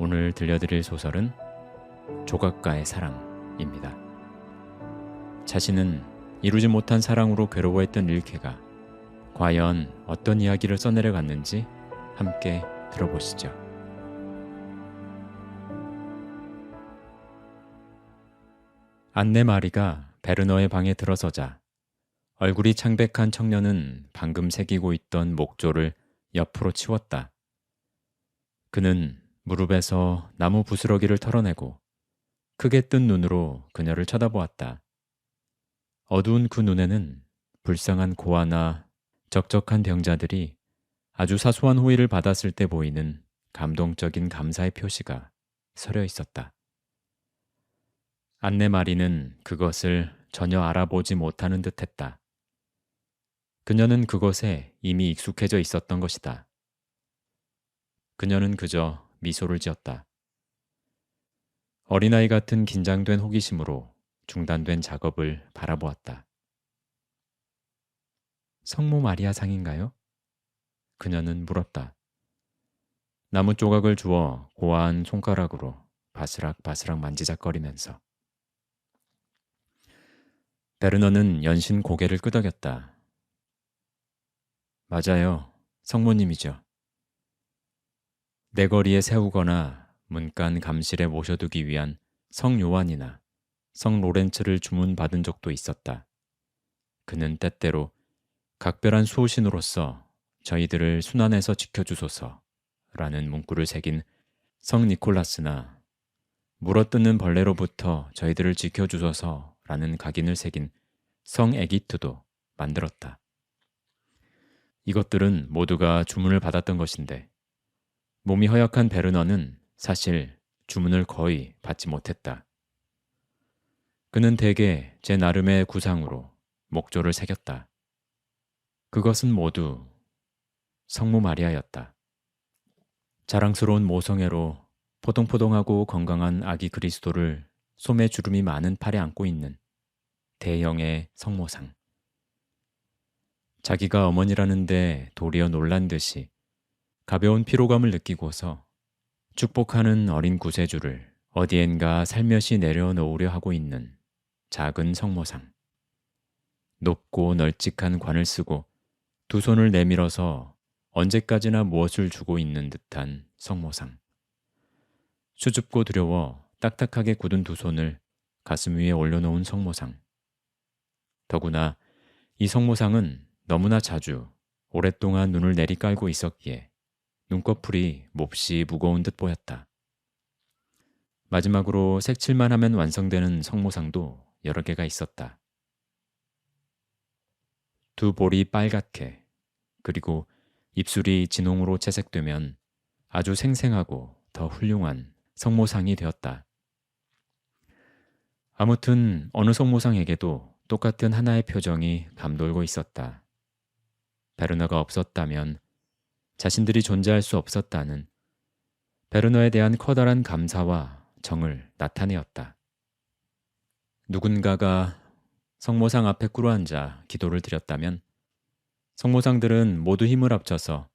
오늘 들려드릴 소설은 조각가의 사랑입니다. 자신은 이루지 못한 사랑으로 괴로워했던 릴케가 과연 어떤 이야기를 써내려갔는지 함께 들어보시죠. 안네 마리가 베르너의 방에 들어서자 얼굴이 창백한 청년은 방금 새기고 있던 목조를 옆으로 치웠다. 그는 무릎에서 나무 부스러기를 털어내고 크게 뜬 눈으로 그녀를 쳐다보았다. 어두운 그 눈에는 불쌍한 고아나 적적한 병자들이 아주 사소한 호의를 받았을 때 보이는 감동적인 감사의 표시가 서려 있었다. 안네 마리는 그것을 전혀 알아보지 못하는 듯했다. 그녀는 그것에 이미 익숙해져 있었던 것이다. 그녀는 그저 미소를 지었다. 어린아이 같은 긴장된 호기심으로 중단된 작업을 바라보았다. 성모 마리아 상인가요? 그녀는 물었다. 나무 조각을 주워 고아한 손가락으로 바스락바스락 만지작거리면서. 베르너는 연신 고개를 끄덕였다. 맞아요. 성모님이죠. 내거리에 세우거나 문간 감실에 모셔두기 위한 성 요한이나 성 로렌츠를 주문받은 적도 있었다. 그는 때때로 각별한 수호신으로서 저희들을 순환해서 지켜주소서라는 문구를 새긴 성 니콜라스나 물어뜯는 벌레로부터 저희들을 지켜주소서라는 각인을 새긴 성 에기트도 만들었다. 이것들은 모두가 주문을 받았던 것인데 몸이 허약한 베르너는 사실 주문을 거의 받지 못했다. 그는 대개 제 나름의 구상으로 목조를 새겼다. 그것은 모두 성모 마리아였다. 자랑스러운 모성애로 포동포동하고 건강한 아기 그리스도를 솜의 주름이 많은 팔에 안고 있는 대형의 성모상. 자기가 어머니라는데 도리어 놀란 듯이 가벼운 피로감을 느끼고서 축복하는 어린 구세주를 어디엔가 살며시 내려놓으려 하고 있는 작은 성모상. 높고 널찍한 관을 쓰고 두 손을 내밀어서 언제까지나 무엇을 주고 있는 듯한 성모상. 수줍고 두려워 딱딱하게 굳은 두 손을 가슴 위에 올려놓은 성모상. 더구나 이 성모상은 너무나 자주 오랫동안 눈을 내리깔고 있었기에 눈꺼풀이 몹시 무거운 듯 보였다. 마지막으로 색칠만 하면 완성되는 성모상도 여러 개가 있었다. 두 볼이 빨갛게 그리고 입술이 진홍으로 채색되면 아주 생생하고 더 훌륭한 성모상이 되었다. 아무튼 어느 성모상에게도 똑같은 하나의 표정이 감돌고 있었다. 베르너가 없었다면 자신들이 존재할 수 없었다는 베르너에 대한 커다란 감사와 정을 나타내었다. 누군가가 성모상 앞에 꿇어앉아 기도를 드렸다면 성모상들은 모두 힘을 합쳐서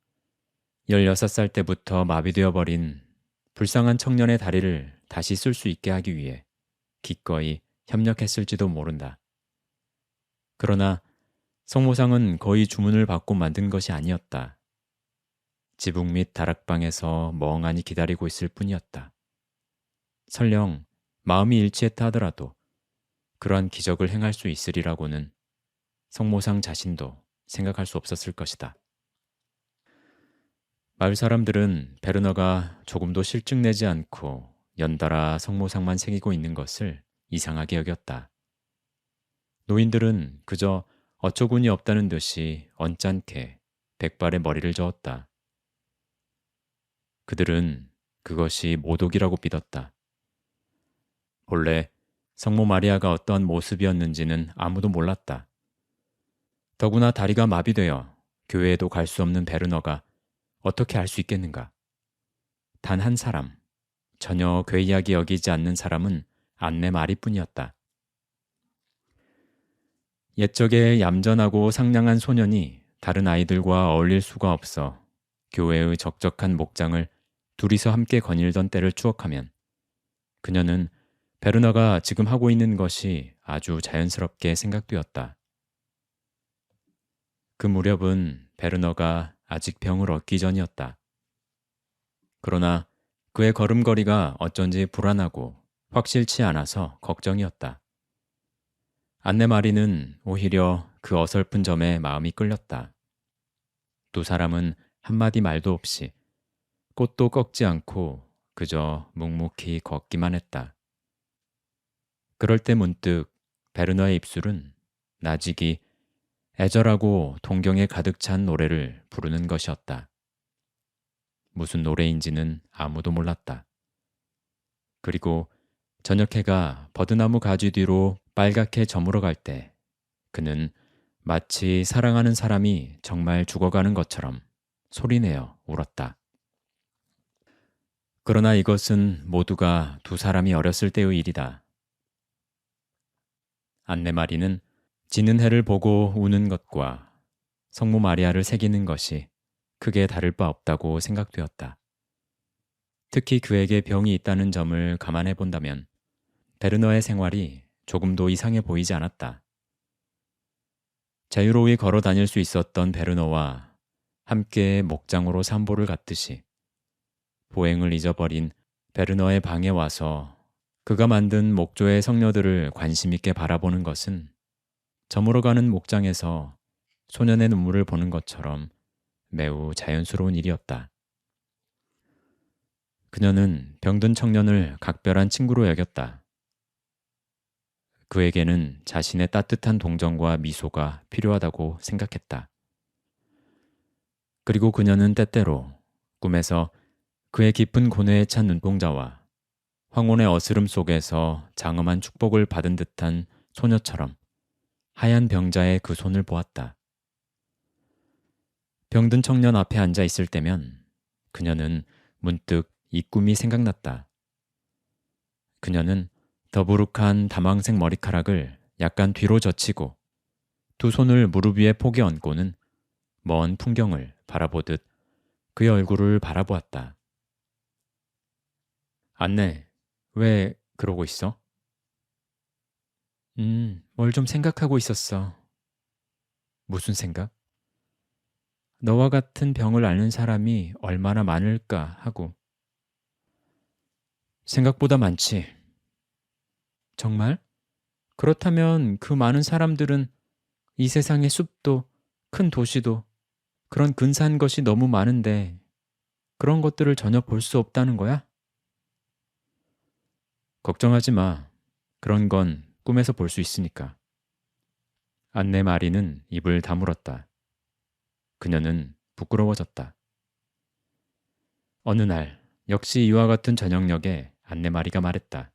16살 때부터 마비되어 버린 불쌍한 청년의 다리를 다시 쓸 수 있게 하기 위해 기꺼이 협력했을지도 모른다. 그러나 성모상은 거의 주문을 받고 만든 것이 아니었다. 지붕 밑 다락방에서 멍하니 기다리고 있을 뿐이었다. 설령 마음이 일치했다 하더라도 그러한 기적을 행할 수 있으리라고는 성모상 자신도 생각할 수 없었을 것이다. 마을 사람들은 베르너가 조금도 실증내지 않고 연달아 성모상만 새기고 있는 것을 이상하게 여겼다. 노인들은 그저 어처구니 없다는 듯이 언짢게 백발의 머리를 저었다. 그들은 그것이 모독이라고 믿었다. 본래 성모 마리아가 어떠한 모습이었는지는 아무도 몰랐다. 더구나 다리가 마비되어 교회에도 갈 수 없는 베르너가 어떻게 알 수 있겠는가? 단 한 사람, 전혀 괴이하게 여기지 않는 사람은 안네 마리뿐이었다. 옛적에 얌전하고 상냥한 소년이 다른 아이들과 어울릴 수가 없어 교회의 적적한 목장을 둘이서 함께 거닐던 때를 추억하면 그녀는 베르너가 지금 하고 있는 것이 아주 자연스럽게 생각되었다. 그 무렵은 베르너가 아직 병을 얻기 전이었다. 그러나 그의 걸음걸이가 어쩐지 불안하고 확실치 않아서 걱정이었다. 안네마리는 오히려 그 어설픈 점에 마음이 끌렸다. 두 사람은 한마디 말도 없이 꽃도 꺾지 않고 그저 묵묵히 걷기만 했다. 그럴 때 문득 베르너의 입술은 나직이 애절하고 동경에 가득 찬 노래를 부르는 것이었다. 무슨 노래인지는 아무도 몰랐다. 그리고 저녁 해가 버드나무 가지 뒤로 빨갛게 저물어 갈 때 그는 마치 사랑하는 사람이 정말 죽어가는 것처럼 소리내어 울었다. 그러나 이것은 모두가 두 사람이 어렸을 때의 일이다. 안네마리는 지는 해를 보고 우는 것과 성모 마리아를 새기는 것이 크게 다를 바 없다고 생각되었다. 특히 그에게 병이 있다는 점을 감안해 본다면 베르너의 생활이 조금도 이상해 보이지 않았다. 자유로이 걸어 다닐 수 있었던 베르너와 함께 목장으로 산보를 갔듯이 보행을 잊어버린 베르너의 방에 와서 그가 만든 목조의 성녀들을 관심 있게 바라보는 것은 저물어가는 목장에서 소년의 눈물을 보는 것처럼 매우 자연스러운 일이었다. 그녀는 병든 청년을 각별한 친구로 여겼다. 그에게는 자신의 따뜻한 동정과 미소가 필요하다고 생각했다. 그리고 그녀는 때때로 꿈에서 그의 깊은 고뇌에 찬 눈동자와 황혼의 어스름 속에서 장엄한 축복을 받은 듯한 소녀처럼 하얀 병자의 그 손을 보았다. 병든 청년 앞에 앉아 있을 때면 그녀는 문득 이 꿈이 생각났다. 그녀는 더부룩한 다망색 머리카락을 약간 뒤로 젖히고 두 손을 무릎 위에 포개 얹고는 먼 풍경을 바라보듯 그의 얼굴을 바라보았다. 안내, 왜 그러고 있어? 뭘 좀 생각하고 있었어. 무슨 생각? 너와 같은 병을 앓는 사람이 얼마나 많을까 하고. 생각보다 많지. 정말? 그렇다면 그 많은 사람들은 이 세상의 숲도 큰 도시도 그런 근사한 것이 너무 많은데 그런 것들을 전혀 볼 수 없다는 거야? 걱정하지 마. 그런 건 꿈에서 볼 수 있으니까. 안내마리는 입을 다물었다. 그녀는 부끄러워졌다. 어느 날 역시 이와 같은 저녁녘에 안내마리가 말했다.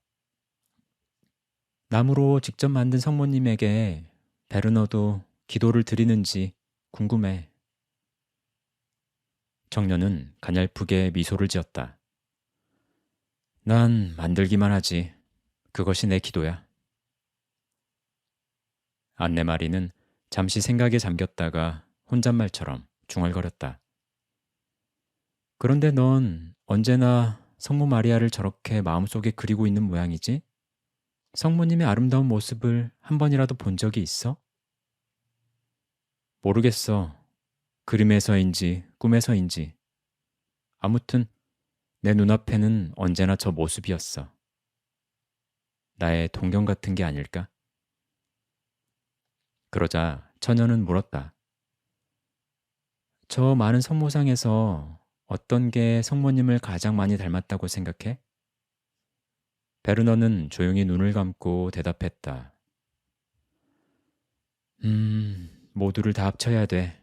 나무로 직접 만든 성모님에게 베르너도 기도를 드리는지 궁금해. 청년은 가냘프게 미소를 지었다. 난 만들기만 하지. 그것이 내 기도야. 안내마리는 잠시 생각에 잠겼다가 혼잣말처럼 중얼거렸다. 그런데 넌 언제나 성모 마리아를 저렇게 마음속에 그리고 있는 모양이지? 성모님의 아름다운 모습을 한 번이라도 본 적이 있어? 모르겠어. 그림에서인지 꿈에서인지. 아무튼 내 눈앞에는 언제나 저 모습이었어. 나의 동경 같은 게 아닐까? 그러자 처녀는 물었다. 저 많은 성모상에서 어떤 게 성모님을 가장 많이 닮았다고 생각해? 베르너는 조용히 눈을 감고 대답했다. 모두를 다 합쳐야 돼.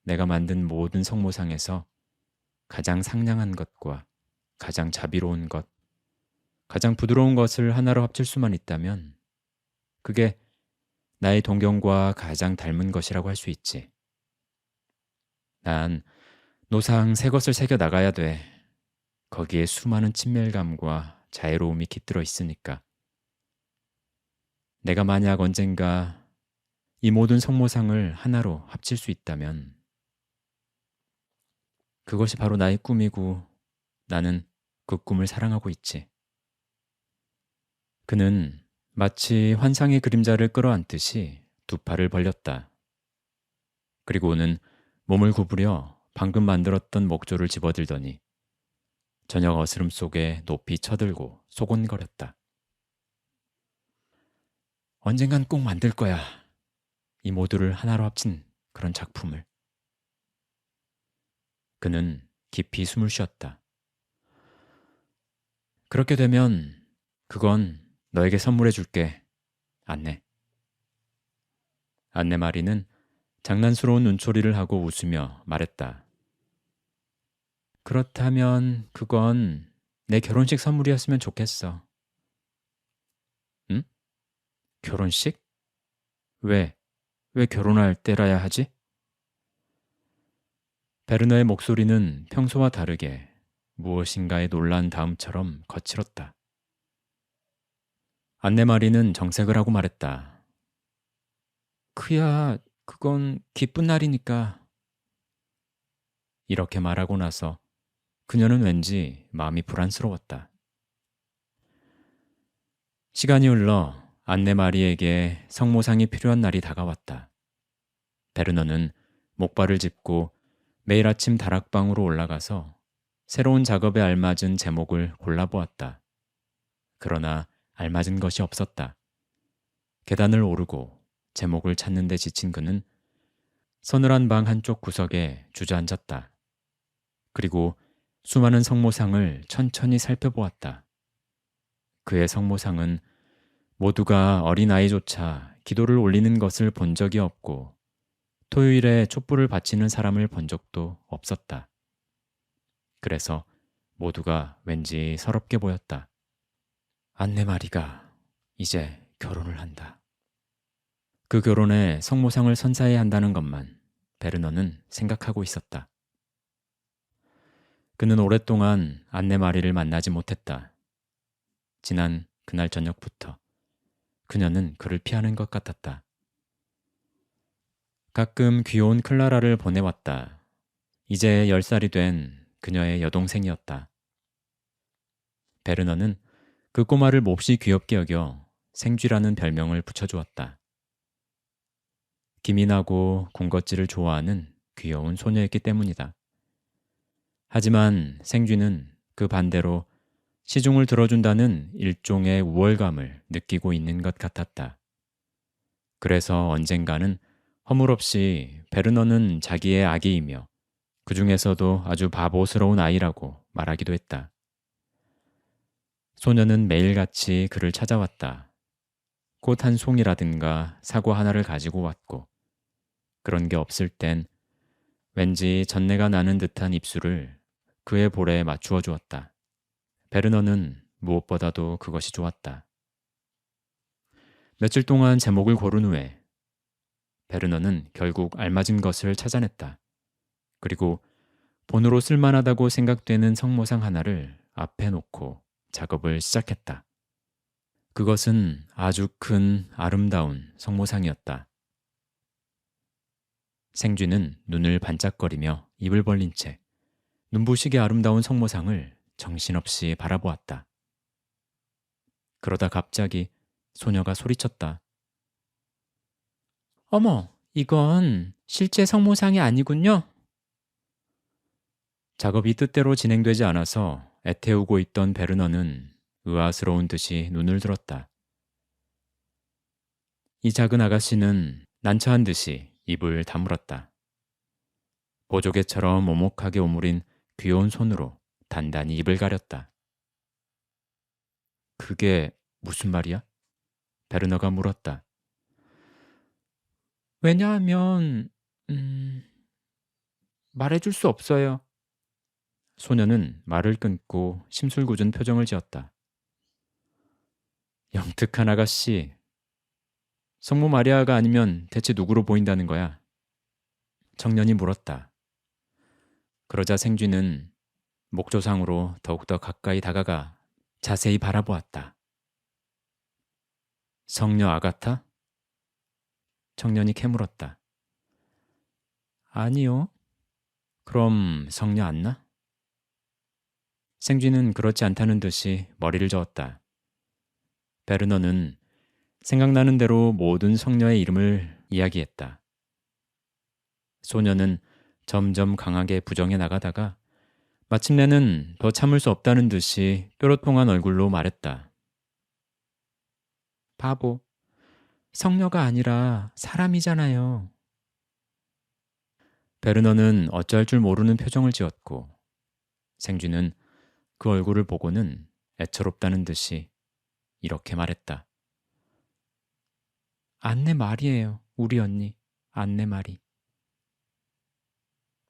내가 만든 모든 성모상에서 가장 상냥한 것과 가장 자비로운 것, 가장 부드러운 것을 하나로 합칠 수만 있다면 그게 나의 동경과 가장 닮은 것이라고 할 수 있지. 난 노상 새 것을 새겨 나가야 돼. 거기에 수많은 친밀감과 자애로움이 깃들어 있으니까. 내가 만약 언젠가 이 모든 성모상을 하나로 합칠 수 있다면 그것이 바로 나의 꿈이고 나는 그 꿈을 사랑하고 있지. 그는 마치 환상의 그림자를 끌어안듯이 두 팔을 벌렸다. 그리고는 몸을 구부려 방금 만들었던 목조를 집어들더니 저녁 어스름 속에 높이 쳐들고 소곤거렸다. 언젠간 꼭 만들 거야. 이 모두를 하나로 합친 그런 작품을. 그는 깊이 숨을 쉬었다. 그렇게 되면 그건 너에게 선물해 줄게. 안내. 안내 마리는 장난스러운 눈초리를 하고 웃으며 말했다. 그렇다면 그건 내 결혼식 선물이었으면 좋겠어. 응? 결혼식? 왜? 왜 결혼할 때라야 하지? 베르너의 목소리는 평소와 다르게 무엇인가에 놀란 다음처럼 거칠었다. 안내마리는 정색을 하고 말했다. 그야, 그건 기쁜 날이니까. 이렇게 말하고 나서 그녀는 왠지 마음이 불안스러웠다. 시간이 흘러 안내마리에게 성모상이 필요한 날이 다가왔다. 베르너는 목발을 짚고 매일 아침 다락방으로 올라가서 새로운 작업에 알맞은 제목을 골라보았다. 그러나 알맞은 것이 없었다. 계단을 오르고 제목을 찾는 데 지친 그는 서늘한 방 한쪽 구석에 주저앉았다. 그리고 수많은 성모상을 천천히 살펴보았다. 그의 성모상은 모두가 어린아이조차 기도를 올리는 것을 본 적이 없고 토요일에 촛불을 바치는 사람을 본 적도 없었다. 그래서 모두가 왠지 서럽게 보였다. 안내마리가 이제 결혼을 한다. 그 결혼에 성모상을 선사해야 한다는 것만 베르너는 생각하고 있었다. 그는 오랫동안 안내마리를 만나지 못했다. 지난 그날 저녁부터 그녀는 그를 피하는 것 같았다. 가끔 귀여운 클라라를 보내왔다. 이제 10살이 된 그녀의 여동생이었다. 베르너는 그 꼬마를 몹시 귀엽게 여겨 생쥐라는 별명을 붙여주었다. 기민하고 군것질을 좋아하는 귀여운 소녀였기 때문이다. 하지만 생쥐는 그 반대로 시중을 들어준다는 일종의 우월감을 느끼고 있는 것 같았다. 그래서 언젠가는 허물없이 베르너는 자기의 아기이며 그 중에서도 아주 바보스러운 아이라고 말하기도 했다. 소녀는 매일같이 그를 찾아왔다. 꽃 한 송이라든가 사과 하나를 가지고 왔고 그런 게 없을 땐 왠지 전내가 나는 듯한 입술을 그의 볼에 맞추어 주었다. 베르너는 무엇보다도 그것이 좋았다. 며칠 동안 제목을 고른 후에 베르너는 결국 알맞은 것을 찾아냈다. 그리고 본으로 쓸만하다고 생각되는 성모상 하나를 앞에 놓고 작업을 시작했다. 그것은 아주 큰 아름다운 성모상이었다. 생쥐는 눈을 반짝거리며 입을 벌린 채 눈부시게 아름다운 성모상을 정신없이 바라보았다. 그러다 갑자기 소녀가 소리쳤다. 어머, 이건 실제 성모상이 아니군요. 작업이 뜻대로 진행되지 않아서 애태우고 있던 베르너는 의아스러운 듯이 눈을 들었다. 이 작은 아가씨는 난처한 듯이 입을 다물었다. 보조개처럼 오목하게 오므린 귀여운 손으로 단단히 입을 가렸다. 그게 무슨 말이야? 베르너가 물었다. 왜냐하면, 말해줄 수 없어요. 소녀는 말을 끊고 심술궂은 표정을 지었다. 영특한 아가씨. 성모 마리아가 아니면 대체 누구로 보인다는 거야? 청년이 물었다. 그러자 생쥐는 목조상으로 더욱더 가까이 다가가 자세히 바라보았다. 성녀 아가타? 청년이 캐물었다. 아니요. 그럼 성녀 안나? 생쥐는 그렇지 않다는 듯이 머리를 저었다. 베르너는 생각나는 대로 모든 성녀의 이름을 이야기했다. 소녀는 점점 강하게 부정해 나가다가 마침내는 더 참을 수 없다는 듯이 뾰로통한 얼굴로 말했다. 바보, 성녀가 아니라 사람이잖아요. 베르너는 어찌할 줄 모르는 표정을 지었고 생쥐는 그 얼굴을 보고는 애처롭다는 듯이 이렇게 말했다. 안내 말이에요, 우리 언니. 안내 말이.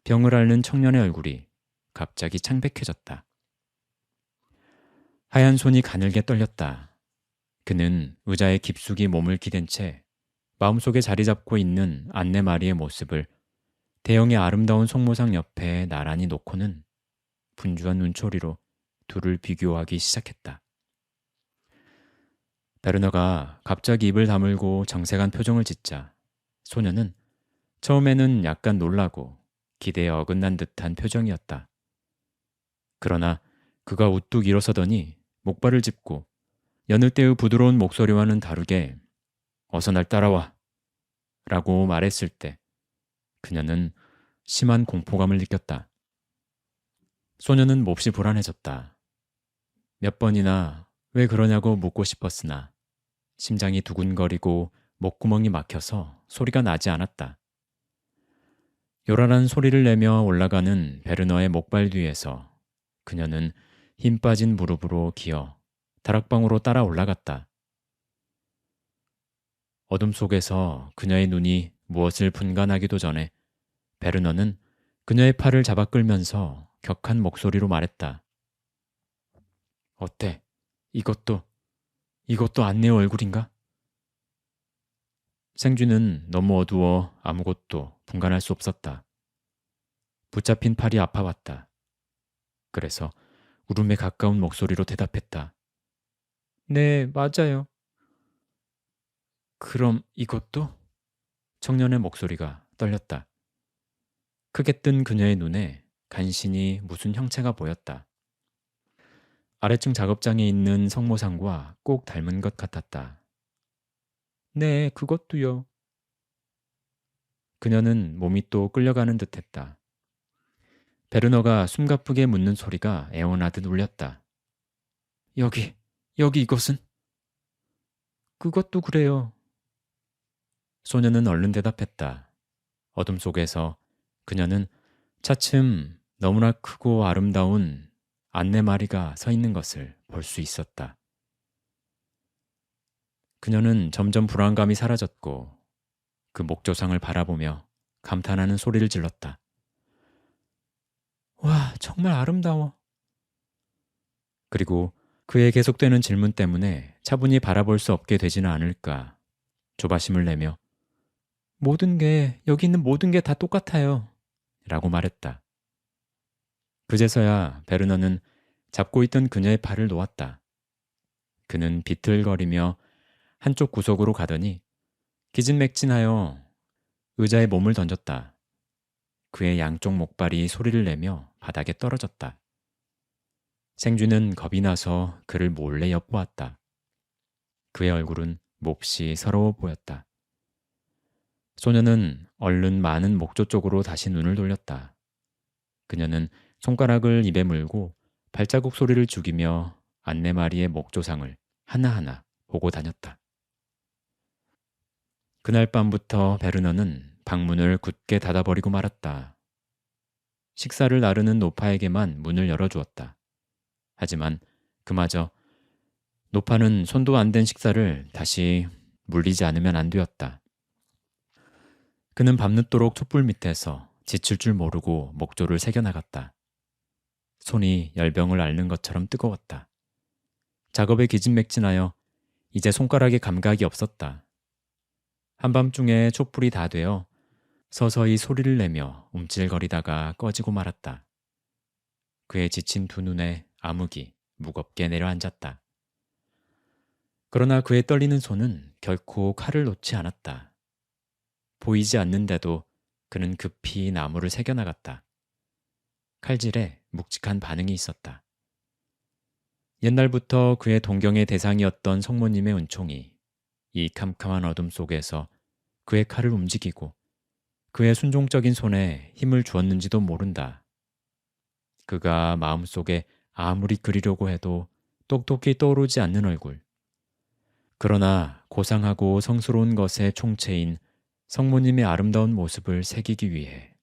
병을 앓는 청년의 얼굴이 갑자기 창백해졌다. 하얀 손이 가늘게 떨렸다. 그는 의자에 깊숙이 몸을 기댄 채 마음속에 자리 잡고 있는 안내 마리의 모습을 대형의 아름다운 속모상 옆에 나란히 놓고는 분주한 눈초리로 둘을 비교하기 시작했다. 베르너가 갑자기 입을 다물고 정색한 표정을 짓자 소녀는 처음에는 약간 놀라고 기대에 어긋난 듯한 표정이었다. 그러나 그가 우뚝 일어서더니 목발을 짚고 여느 때의 부드러운 목소리와는 다르게 어서 날 따라와 라고 말했을 때 그녀는 심한 공포감을 느꼈다. 소녀는 몹시 불안해졌다. 몇 번이나 왜 그러냐고 묻고 싶었으나 심장이 두근거리고 목구멍이 막혀서 소리가 나지 않았다. 요란한 소리를 내며 올라가는 베르너의 목발 뒤에서 그녀는 힘 빠진 무릎으로 기어 다락방으로 따라 올라갔다. 어둠 속에서 그녀의 눈이 무엇을 분간하기도 전에 베르너는 그녀의 팔을 잡아 끌면서 격한 목소리로 말했다. 어때? 이것도 안내의 얼굴인가? 생쥐는 너무 어두워 아무것도 분간할 수 없었다. 붙잡힌 팔이 아파왔다. 그래서 울음에 가까운 목소리로 대답했다. 네, 맞아요. 그럼 이것도? 청년의 목소리가 떨렸다. 크게 뜬 그녀의 눈에 간신히 무슨 형체가 보였다. 아래층 작업장에 있는 성모상과 꼭 닮은 것 같았다. 네, 그것도요. 그녀는 몸이 또 끌려가는 듯했다. 베르너가 숨가쁘게 묻는 소리가 애원하듯 울렸다. 여기 이것은? 그것도 그래요. 소녀는 얼른 대답했다. 어둠 속에서 그녀는 차츰 너무나 크고 아름다운 안내마리가 서 있는 것을 볼 수 있었다. 그녀는 점점 불안감이 사라졌고 그 목조상을 바라보며 감탄하는 소리를 질렀다. 와, 정말 아름다워. 그리고 그의 계속되는 질문 때문에 차분히 바라볼 수 없게 되지는 않을까 조바심을 내며 여기 있는 모든 게 다 똑같아요. 라고 말했다. 그제서야 베르너는 잡고 있던 그녀의 팔을 놓았다. 그는 비틀거리며 한쪽 구석으로 가더니 기진맥진하여 의자에 몸을 던졌다. 그의 양쪽 목발이 소리를 내며 바닥에 떨어졌다. 생쥐는 겁이 나서 그를 몰래 엿보았다. 그의 얼굴은 몹시 서러워 보였다. 소녀는 얼른 많은 목조 쪽으로 다시 눈을 돌렸다. 그녀는 손가락을 입에 물고 발자국 소리를 죽이며 안내마리의 목조상을 하나하나 보고 다녔다. 그날 밤부터 베르너는 방문을 굳게 닫아버리고 말았다. 식사를 나르는 노파에게만 문을 열어주었다. 하지만 그마저 노파는 손도 안 댄 식사를 다시 물리지 않으면 안 되었다. 그는 밤늦도록 촛불 밑에서 지칠 줄 모르고 목조를 새겨나갔다. 손이 열병을 앓는 것처럼 뜨거웠다. 작업에 기진맥진하여 이제 손가락에 감각이 없었다. 한밤중에 촛불이 다 되어 서서히 소리를 내며 움찔거리다가 꺼지고 말았다. 그의 지친 두 눈에 암흑이 무겁게 내려앉았다. 그러나 그의 떨리는 손은 결코 칼을 놓지 않았다. 보이지 않는데도 그는 급히 나무를 새겨나갔다. 칼질에 묵직한 반응이 있었다. 옛날부터 그의 동경의 대상이었던 성모님의 은총이 이 캄캄한 어둠 속에서 그의 칼을 움직이고 그의 순종적인 손에 힘을 주었는지도 모른다. 그가 마음속에 아무리 그리려고 해도 똑똑히 떠오르지 않는 얼굴. 그러나 고상하고 성스러운 것의 총체인 성모님의 아름다운 모습을 새기기 위해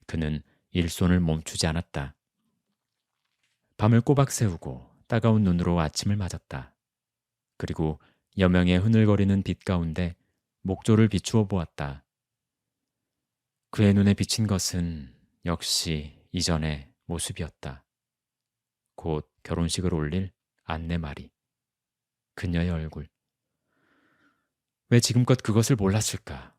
그는 일손을 멈추지 않았다. 밤을 꼬박 새우고 따가운 눈으로 아침을 맞았다. 그리고 여명의 흐늘거리는 빛 가운데 목조를 비추어 보았다. 그의 눈에 비친 것은 역시 이전의 모습이었다. 곧 결혼식을 올릴 안내마리. 그녀의 얼굴. 왜 지금껏 그것을 몰랐을까?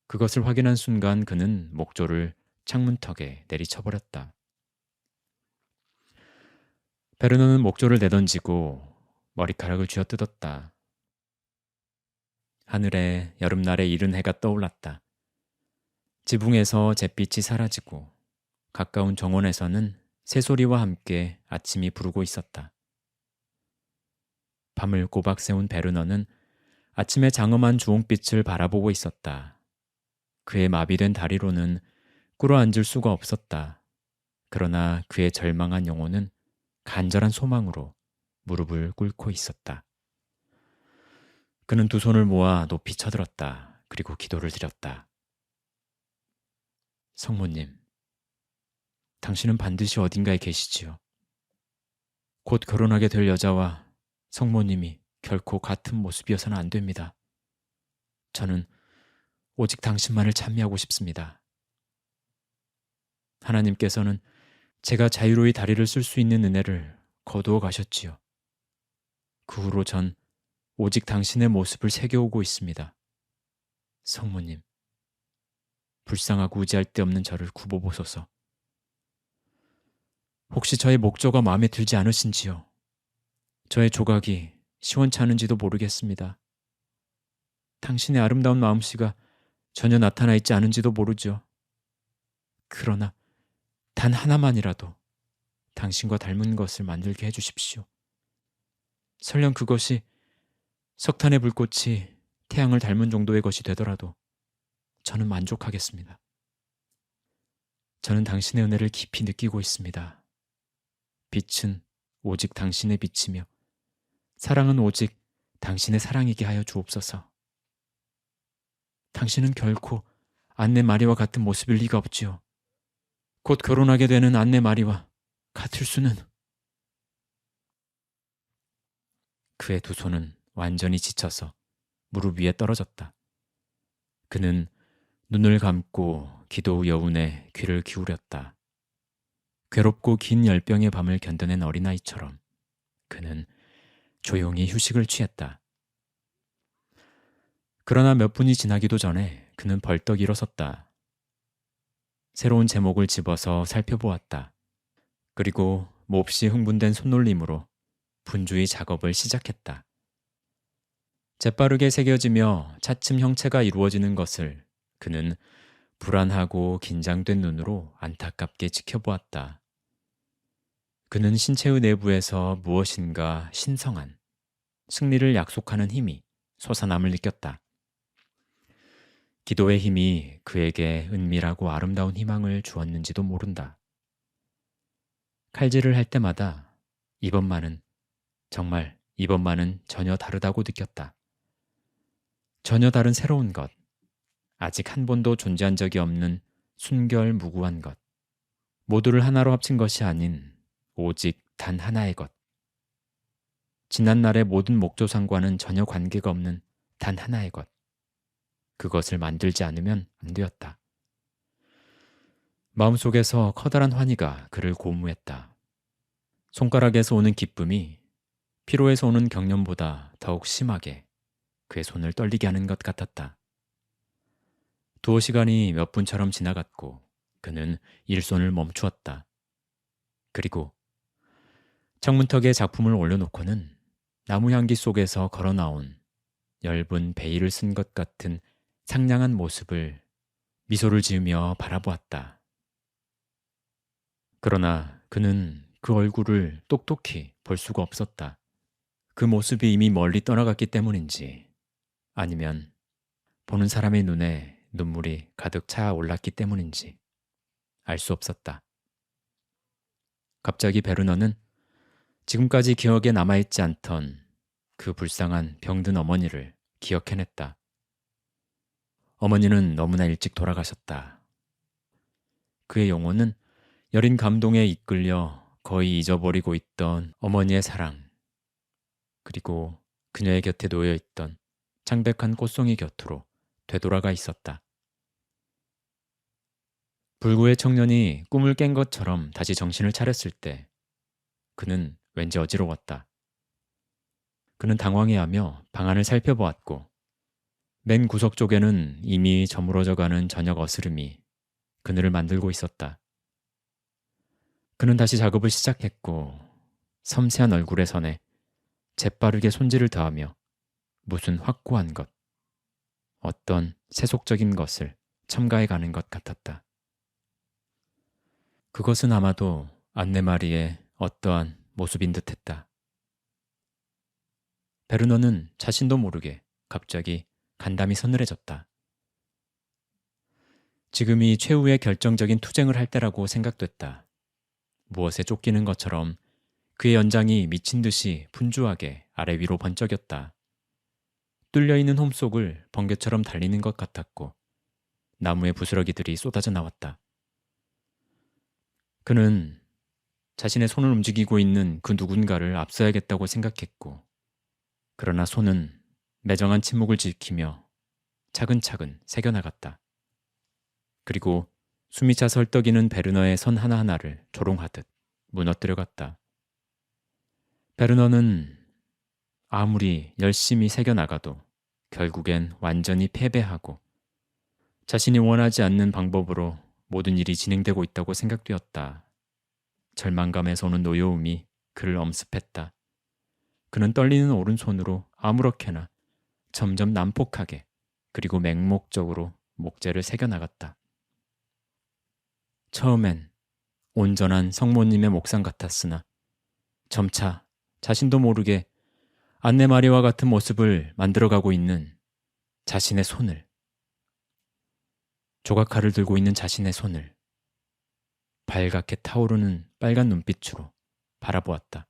그것을 확인한 순간 그는 목조를 창문턱에 내리쳐버렸다. 베르너는 목조를 내던지고 머리카락을 쥐어뜯었다. 하늘에 여름날의 이른 해가 떠올랐다. 지붕에서 잿빛이 사라지고 가까운 정원에서는 새소리와 함께 아침이 부르고 있었다. 밤을 꼬박 새운 베르너는 아침의 장엄한 주홍빛을 바라보고 있었다. 그의 마비된 다리로는 꿇어앉을 수가 없었다. 그러나 그의 절망한 영혼은 간절한 소망으로 무릎을 꿇고 있었다. 그는 두 손을 모아 높이 쳐들었다. 그리고 기도를 드렸다. 성모님, 당신은 반드시 어딘가에 계시지요. 곧 결혼하게 될 여자와 성모님이 결코 같은 모습이어서는 안 됩니다. 저는 오직 당신만을 찬미하고 싶습니다. 하나님께서는 제가 자유로이 다리를 쓸 수 있는 은혜를 거두어 가셨지요. 그 후로 전 오직 당신의 모습을 새겨오고 있습니다. 성모님, 불쌍하고 의지할 데 없는 저를 굽어보소서. 혹시 저의 목조가 마음에 들지 않으신지요? 저의 조각이 시원찮은지도 모르겠습니다. 당신의 아름다운 마음씨가 전혀 나타나 있지 않은지도 모르죠. 그러나 단 하나만이라도 당신과 닮은 것을 만들게 해주십시오. 설령 그것이 석탄의 불꽃이 태양을 닮은 정도의 것이 되더라도 저는 만족하겠습니다. 저는 당신의 은혜를 깊이 느끼고 있습니다. 빛은 오직 당신의 빛이며 사랑은 오직 당신의 사랑이게 하여 주옵소서. 당신은 결코 안내 마리와 같은 모습일 리가 없지요. 곧 결혼하게 되는 안내 마리와 같을 수는. 그의 두 손은 완전히 지쳐서 무릎 위에 떨어졌다. 그는 눈을 감고 기도 후 여운에 귀를 기울였다. 괴롭고 긴 열병의 밤을 견뎌낸 어린아이처럼 그는 조용히 휴식을 취했다. 그러나 몇 분이 지나기도 전에 그는 벌떡 일어섰다. 새로운 제목을 집어서 살펴보았다. 그리고 몹시 흥분된 손놀림으로 분주히 작업을 시작했다. 재빠르게 새겨지며 차츰 형체가 이루어지는 것을 그는 불안하고 긴장된 눈으로 안타깝게 지켜보았다. 그는 신체의 내부에서 무엇인가 신성한 승리를 약속하는 힘이 솟아남을 느꼈다. 기도의 힘이 그에게 은밀하고 아름다운 희망을 주었는지도 모른다. 칼질을 할 때마다 정말 이번만은 전혀 다르다고 느꼈다. 전혀 다른 새로운 것, 아직 한 번도 존재한 적이 없는 순결무구한 것, 모두를 하나로 합친 것이 아닌 오직 단 하나의 것, 지난날의 모든 목조상과는 전혀 관계가 없는 단 하나의 것, 그것을 만들지 않으면 안 되었다. 마음속에서 커다란 환희가 그를 고무했다. 손가락에서 오는 기쁨이 피로에서 오는 경련보다 더욱 심하게 그의 손을 떨리게 하는 것 같았다. 두어 시간이 몇 분처럼 지나갔고 그는 일손을 멈추었다. 그리고 창문턱에 작품을 올려놓고는 나무 향기 속에서 걸어나온 엷은 베일을 쓴 것 같은 상냥한 모습을 미소를 지으며 바라보았다. 그러나 그는 그 얼굴을 똑똑히 볼 수가 없었다. 그 모습이 이미 멀리 떠나갔기 때문인지 아니면 보는 사람의 눈에 눈물이 가득 차올랐기 때문인지 알 수 없었다. 갑자기 베르너는 지금까지 기억에 남아있지 않던 그 불쌍한 병든 어머니를 기억해냈다. 어머니는 너무나 일찍 돌아가셨다. 그의 영혼은 여린 감동에 이끌려 거의 잊어버리고 있던 어머니의 사랑, 그리고 그녀의 곁에 놓여있던 창백한 꽃송이 곁으로 되돌아가 있었다. 불구의 청년이 꿈을 깬 것처럼 다시 정신을 차렸을 때 그는 왠지 어지러웠다. 그는 당황해하며 방안을 살펴보았고 맨 구석 쪽에는 이미 저물어져가는 저녁 어스름이 그늘을 만들고 있었다. 그는 다시 작업을 시작했고 섬세한 얼굴의 선에 재빠르게 손질을 더하며 무슨 확고한 것, 어떤 세속적인 것을 첨가해가는 것 같았다. 그것은 아마도 안네마리의 어떠한 모습인 듯했다. 베르너는 자신도 모르게 갑자기 간담이 서늘해졌다. 지금이 최후의 결정적인 투쟁을 할 때라고 생각됐다. 무엇에 쫓기는 것처럼 그의 연장이 미친 듯이 분주하게 아래 위로 번쩍였다. 뚫려있는 홈 속을 번개처럼 달리는 것 같았고 나무의 부스러기들이 쏟아져 나왔다. 그는 자신의 손을 움직이고 있는 그 누군가를 앞서야겠다고 생각했고 그러나 손은 매정한 침묵을 지키며 차근차근 새겨나갔다. 그리고 숨이 차 설떡이는 베르너의 선 하나하나를 조롱하듯 무너뜨려갔다. 베르너는 아무리 열심히 새겨나가도 결국엔 완전히 패배하고 자신이 원하지 않는 방법으로 모든 일이 진행되고 있다고 생각되었다. 절망감에서 오는 노여움이 그를 엄습했다. 그는 떨리는 오른손으로 아무렇게나 점점 난폭하게 그리고 맹목적으로 목재를 새겨나갔다. 처음엔 온전한 성모님의 목상 같았으나 점차 자신도 모르게 안네마리와 같은 모습을 만들어가고 있는 자신의 손을, 조각칼을 들고 있는 자신의 손을 발갛게 타오르는 빨간 눈빛으로 바라보았다.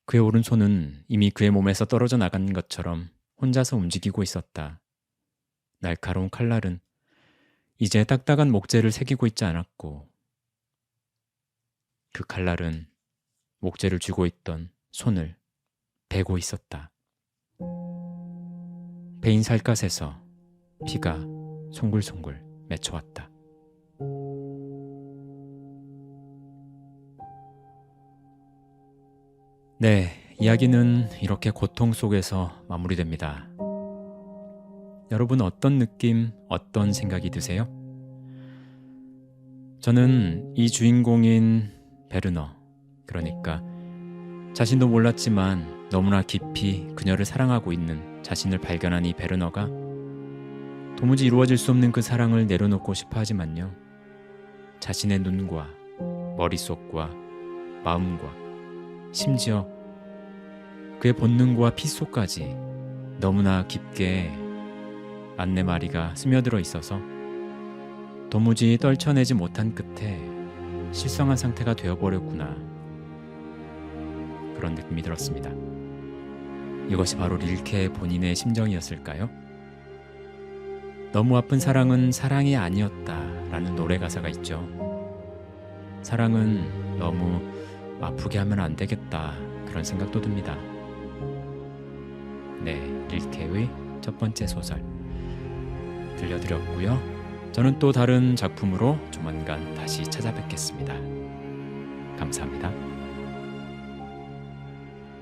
그의 오른손은 이미 그의 몸에서 떨어져 나간 것처럼 혼자서 움직이고 있었다. 날카로운 칼날은 이제 딱딱한 목재를 새기고 있지 않았고 그 칼날은 목재를 쥐고 있던 손을 베고 있었다. 베인 살갗에서 피가 송글송글 맺혀왔다. 네, 이야기는 이렇게 고통 속에서 마무리됩니다. 여러분 어떤 느낌, 어떤 생각이 드세요? 저는 이 주인공인 베르너, 그러니까 자신도 몰랐지만 너무나 깊이 그녀를 사랑하고 있는 자신을 발견한 이 베르너가 도무지 이루어질 수 없는 그 사랑을 내려놓고 싶어 하지만요. 자신의 눈과 머릿속과 마음과 심지어 그의 본능과 피 속까지 너무나 깊게 안네마리가 스며들어 있어서 도무지 떨쳐내지 못한 끝에 실성한 상태가 되어버렸구나, 그런 느낌이 들었습니다. 이것이 바로 릴케의 본인의 심정이었을까요? 너무 아픈 사랑은 사랑이 아니었다 라는 노래 가사가 있죠. 사랑은 너무 아프게 하면 안 되겠다, 그런 생각도 듭니다. 네, 릴케의 첫 번째 소설 들려드렸고요. 저는 또 다른 작품으로 조만간 다시 찾아뵙겠습니다. 감사합니다.